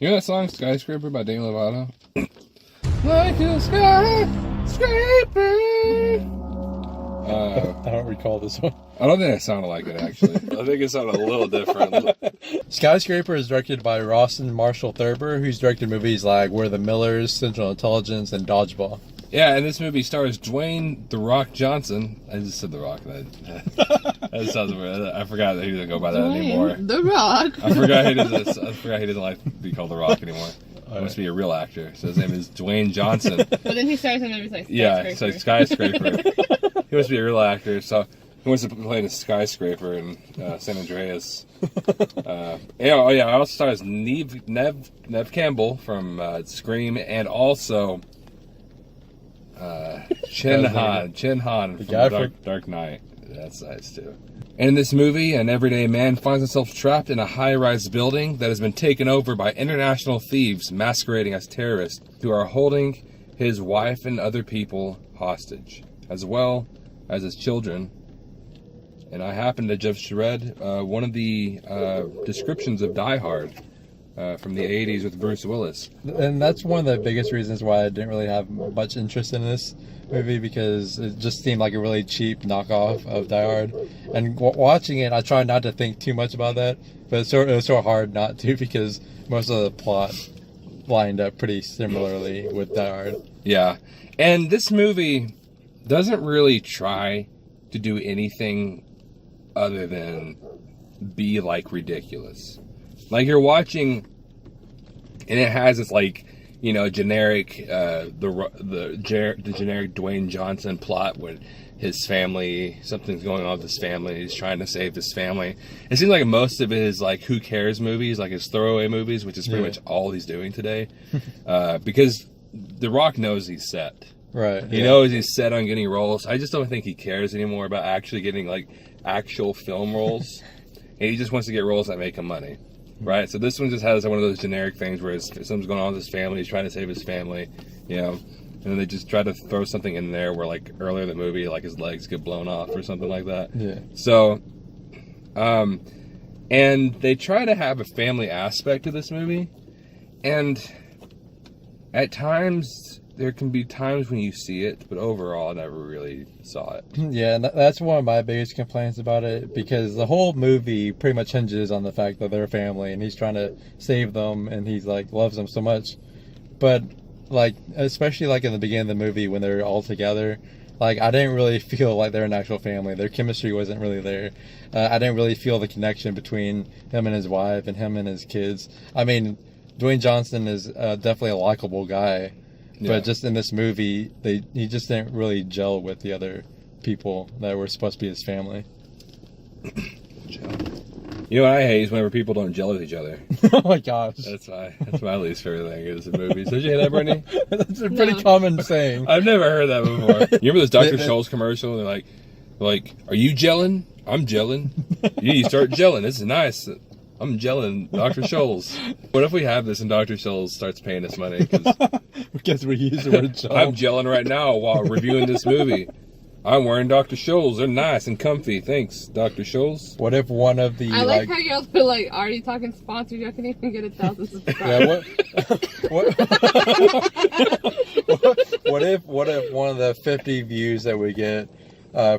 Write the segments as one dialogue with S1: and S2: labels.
S1: You know that song Skyscraper by Demi Lovato? Like a skyscraper.
S2: I don't recall this one.
S1: I don't think it sounded like it, actually. I think it sounded a little different.
S2: Skyscraper is directed by Rawson Marshall Thurber, who's directed movies like We're the Millers, Central Intelligence, and Dodgeball.
S1: Yeah, and this movie stars Dwayne "The Rock" Johnson. I just said The Rock. That sounds weird. I forgot that he doesn't go by that anymore.
S3: The Rock.
S1: I forgot he doesn't like to be called The Rock anymore. He must be a real actor. So his name is Dwayne Johnson.
S3: But then he stars in movies like Skyscraper.
S1: Yeah, it's like Skyscraper. He must be a real actor. So he wants to play in a skyscraper in San Andreas. I also stars Nev Campbell from Scream, and also Chin Han from Dark Knight. That's nice too. And in this movie, an everyday man finds himself trapped in a high-rise building that has been taken over by international thieves masquerading as terrorists who are holding his wife and other people hostage, as well as his children. And I happened to just read one of the descriptions of Die Hard from the 80s with Bruce Willis.
S2: And that's one of the biggest reasons why I didn't really have much interest in this movie, because it just seemed like a really cheap knockoff of Die Hard. And watching it, I tried not to think too much about that, but it was so hard not to, because most of the plot lined up pretty similarly with Die Hard.
S1: Yeah, and this movie doesn't really try to do anything other than be like ridiculous. Like, you're watching, and it has this, like, you know, generic the generic Dwayne Johnson plot where his family, something's going on with his family, he's trying to save his family. It seems like most of it is like who cares movies, like his throwaway movies, which is pretty much all he's doing today. Because The Rock knows he's set.
S2: Right.
S1: He knows he's set on getting roles. I just don't think he cares anymore about actually getting like actual film roles. And he just wants to get roles that make him money. Right? So this one just has one of those generic things where something's going on with his family, he's trying to save his family, you know, and then they just try to throw something in there where, like, earlier in the movie, like, his legs get blown off or something like that.
S2: Yeah.
S1: So, and they try to have a family aspect to this movie, and at times, there can be times when you see it, but overall, I never really saw it.
S2: Yeah, and that's one of my biggest complaints about it, because the whole movie pretty much hinges on the fact that they're a family, and he's trying to save them, and he's, like, loves them so much. But, like, especially, like, in the beginning of the movie when they're all together, like, I didn't really feel like they're an actual family. Their chemistry wasn't really there. I didn't really feel the connection between him and his wife and him and his kids. I mean, Dwayne Johnson is definitely a likable guy. Yeah. But just in this movie, he just didn't really gel with the other people that were supposed to be his family.
S1: You know what I hate is whenever people don't gel with each other.
S2: Oh my gosh.
S1: That's my least favorite thing is in movies. Did you hear that, Brittany?
S2: That's a pretty common saying.
S1: I've never heard that before. You remember this Dr. Scholl's commercial? They're like, are you gelling? I'm gelling. You need to start gelling. This is nice. I'm gelling, Dr. Scholl's. What if we have this and Dr. Scholl's starts paying us money?
S2: Because we use the word gel.
S1: I'm gelling right now while reviewing this movie. I'm wearing Dr. Scholl's. They're nice and comfy. Thanks, Dr. Scholl's.
S2: What if one of the...
S3: I like how you guys are like already talking sponsors. You can even get 1,000 subscribers.
S2: Yeah, what if one of the 50 views that we get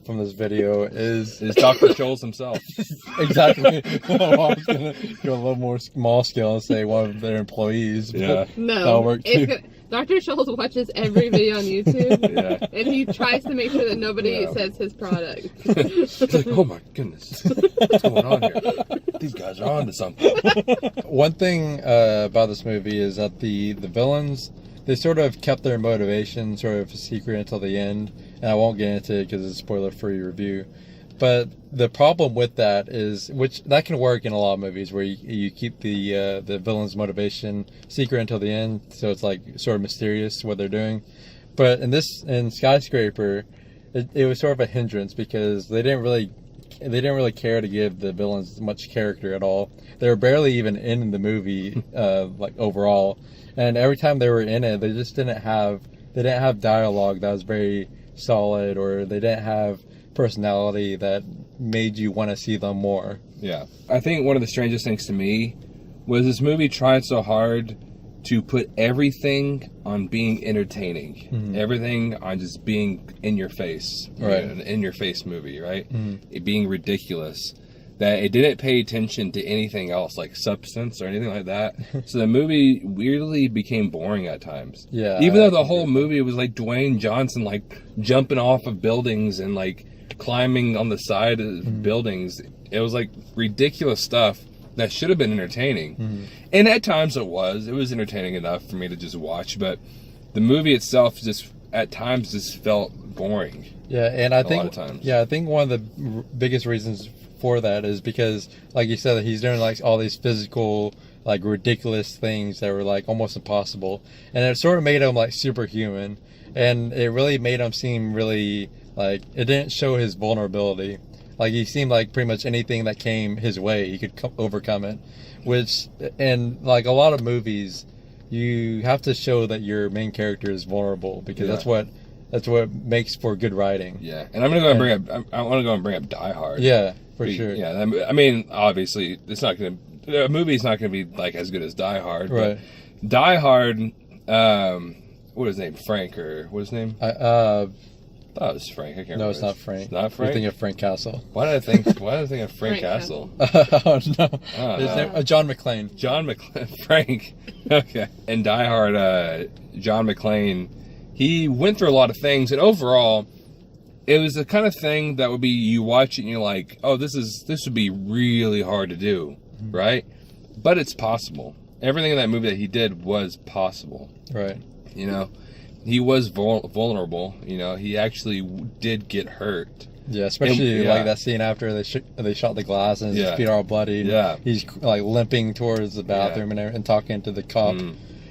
S2: from this video is
S1: Dr. Scholl's himself?
S2: Exactly. Well, I was going to go a little more small scale and say one of their employees.
S1: Yeah.
S3: No.
S2: That'll work too.
S3: Dr. Scholl's watches every video on YouTube, and he tries to make sure that nobody says his product.
S1: It's like, oh my goodness, what's going on here? These guys are on to something.
S2: One thing about this movie is that the villains, they sort of kept their motivation sort of secret until the end, and I won't get into it because it's a spoiler-free review. But the problem with that is, which that can work in a lot of movies, where you keep the villain's motivation secret until the end, so it's like sort of mysterious what they're doing. But in Skyscraper, it was sort of a hindrance because they didn't really care to give the villains much character at all. They were barely even in the movie, like overall. And every time they were in it, they didn't have dialogue that was very solid, or they didn't have personality that made you want to see them more.
S1: Yeah. I think one of the strangest things to me was this movie tried so hard to put everything on being entertaining, everything on just being in your face,
S2: right?
S1: An in your face movie, right? It being ridiculous, that it didn't pay attention to anything else like substance or anything like that. So the movie weirdly became boring at times.
S2: Yeah,
S1: even though the whole movie was like Dwayne Johnson like jumping off of buildings and like climbing on the side of buildings. It was like ridiculous stuff that should have been entertaining. And at times it was entertaining enough for me to just watch, but the movie itself just at times just felt boring.
S2: Yeah, and I think
S1: a lot of times.
S2: Yeah, I think one of the biggest reasons for that is because, like you said, he's doing like all these physical, like ridiculous things that were like almost impossible, and it sort of made him like superhuman, and it really made him seem really like it didn't show his vulnerability. Like he seemed like pretty much anything that came his way, he could overcome it. Which, and like a lot of movies, you have to show that your main character is vulnerable because that's what makes for good writing.
S1: Yeah, and I'm gonna go and bring up. I want to go and bring up Die Hard.
S2: Yeah, for sure.
S1: Yeah, I mean, obviously, it's not gonna. The movie's not gonna be like as good as Die Hard.
S2: Right.
S1: But Die Hard. What is his name? Frank or what is his name?
S2: I
S1: thought it was Frank. I can't remember.
S2: No, it's not Frank.
S1: It's not Frank.
S2: You're thinking of Frank Castle.
S1: Why did I think of Frank Castle?
S2: Oh no, his name, John McClane.
S1: John McClane. Frank. Okay. And Die Hard. John McClane. He went through a lot of things, and overall, it was the kind of thing that would be you watch it and you're like, oh, this would be really hard to do, right? But it's possible. Everything in that movie that he did was possible.
S2: Right.
S1: You know, he was vulnerable. You know, he actually did get hurt.
S2: Yeah, especially like that scene after they shot the glass and his feet are all bloody.
S1: Yeah.
S2: He's like limping towards the bathroom and talking to the cop.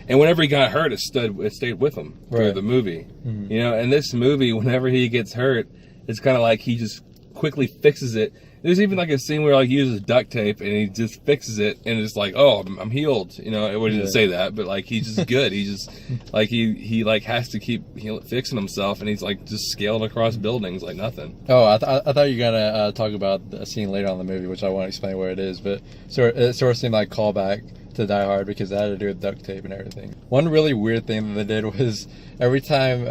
S1: And whenever he got hurt, it stayed with him through the movie. You know, in this movie, whenever he gets hurt, it's kind of like he just quickly fixes it. There's even like a scene where like he uses duct tape and he just fixes it and it's like, oh, I'm healed. You know, it wouldn't say that, but like he's just good. He just like he like has to keep fixing himself, and he's like just scaling across buildings like nothing.
S2: Oh, I thought you were gonna talk about a scene later on in the movie, which I won't explain where it is, but it sort of seemed like callback to Die Hard because it had to do with duct tape and everything. One really weird thing that they did was every time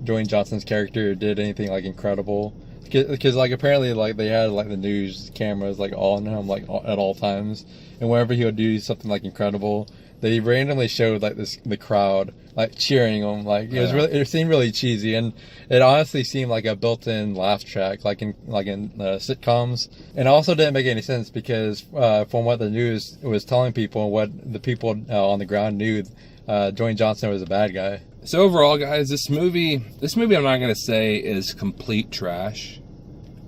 S2: Dwayne Johnson's character did anything like incredible, because like apparently like they had like the news cameras like on him like at all times, and whenever he would do something like incredible, they randomly showed like the crowd like cheering him. Like it seemed really cheesy, and it honestly seemed like a built-in laugh track like in sitcoms. And it also didn't make any sense because from what the news was telling people and what the people on the ground knew, Dwayne Johnson was a bad guy.
S1: So overall, guys, this movie I'm not gonna say is complete trash.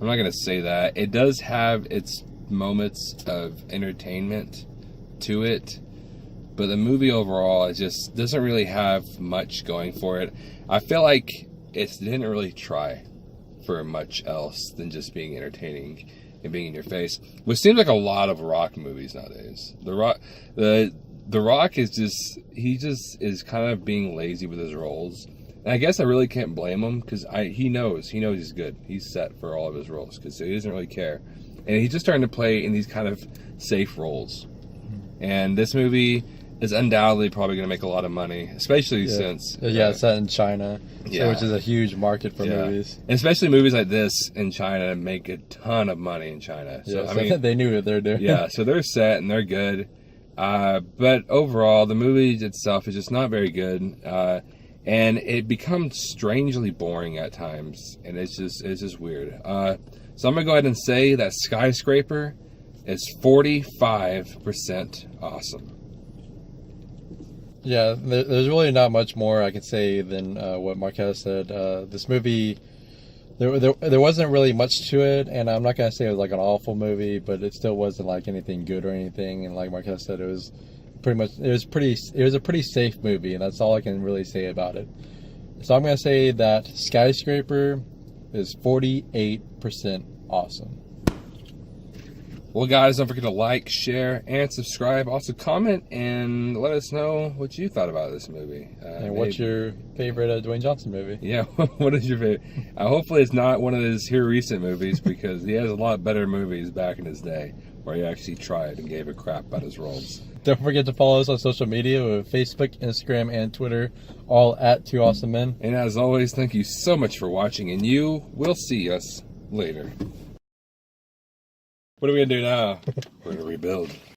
S1: I'm not gonna say that. It does have its moments of entertainment to it, but the movie overall, it just doesn't really have much going for it. I feel like it didn't really try for much else than just being entertaining and being in your face, which seems like a lot of Rock movies nowadays. The Rock is is kind of being lazy with his roles. And I guess I really can't blame him because he knows he's good. He's set for all of his roles because he doesn't really care. And he's just starting to play in these kind of safe roles. And this movie is undoubtedly probably going to make a lot of money, especially since...
S2: it's set in China, which is a huge market for movies.
S1: And especially movies like this in China make a ton of money in China. So, I mean,
S2: they knew what they're doing.
S1: Yeah, so they're set and they're good. But overall, the movie itself is just not very good. And it becomes strangely boring at times. And it's just weird. So I'm going to go ahead and say that Skyscraper is 45% awesome.
S2: Yeah, there's really not much more I can say than what Marquez said. This movie, there wasn't really much to it, and I'm not gonna say it was like an awful movie, but it still wasn't like anything good or anything. And like Marquez said, it was a pretty safe movie, and that's all I can really say about it. So I'm gonna say that Skyscraper is 48% awesome.
S1: Well, guys, don't forget to like, share, and subscribe. Also, comment and let us know what you thought about this movie.
S2: And what's your favorite Dwayne Johnson movie?
S1: Yeah, what is your favorite? Hopefully, it's not one of his recent movies because he has a lot better movies back in his day where he actually tried and gave a crap about his roles.
S2: Don't forget to follow us on social media with Facebook, Instagram, and Twitter, all at 2 Awesome Men.
S1: And as always, thank you so much for watching, and you will see us later. What are we going to do now? We're going to rebuild.